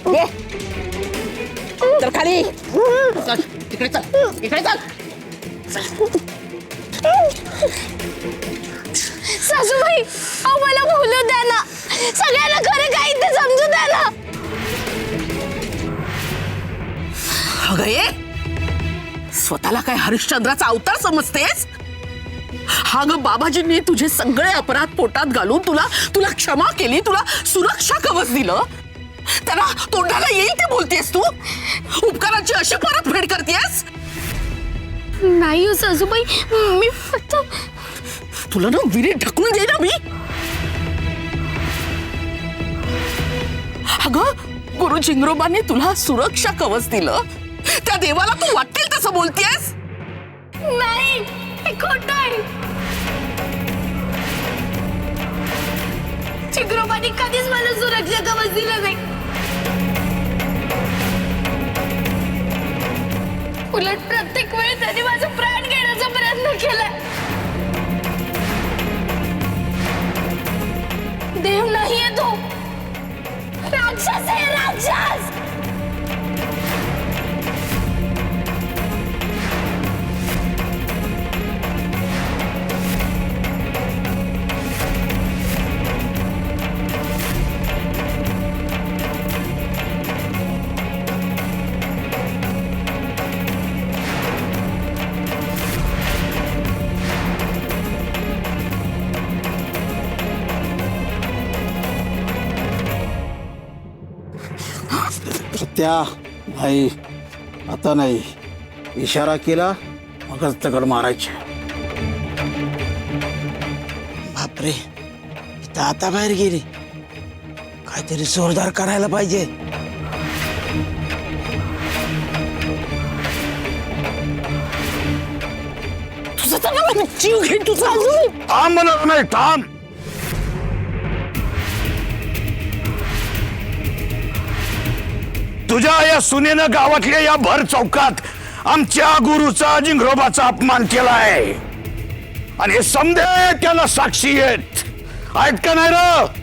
ये तर खाली चल इकडे चल इकडे चल सासूबाई अहो मला बोलू द्या ना सगळ्यांना खरं काही ते समजू द्या ना अगं ये स्वतःला काय हरिश्चंद्राचा अवतार समजतेस हा ग बाबाजींनी तुझे सगळे अपराध पोटात घालून तुला तुला क्षमा केली तुला सुरक्षा कवच दिलं त्याला तोंडाला येईल ते बोलतेस तू उपकाराची अशी परतफेड करतेस नाही हो सासूबाई मी फक्त तुला ना विहिरीत ढकलून देईन मी अगं गुरु झिंगरोबांनी तुला सुरक्षा कवच दिलं त्या देवाला तू वाटेल तसं बोलतेस नाही हे खोटं आहे चिग्रोबानी कधीच मला सुरक्षा कवच दिलं नाही उलट प्रत्येक वेळी त्यांनी माझा प्राण घेण्याचा प्रयत्न केला देव नाहीये तो राक्षस आहे राक्षस सत्या नाही आता नाही इशारा केला मगच दगड मारायचे बापरे इथं आता बाहेर गेली काहीतरी जोरदार करायला पाहिजे तुझं तर ना जीव घेईन तुझा थांब म्हणत नाही थांब तुझ्या या सुनेनं गावातल्या या भर चौकात आमच्या गुरुचा जिंगरोबाचा अपमान केलाय आणि समजे त्याला साक्षी आहेत का नाही र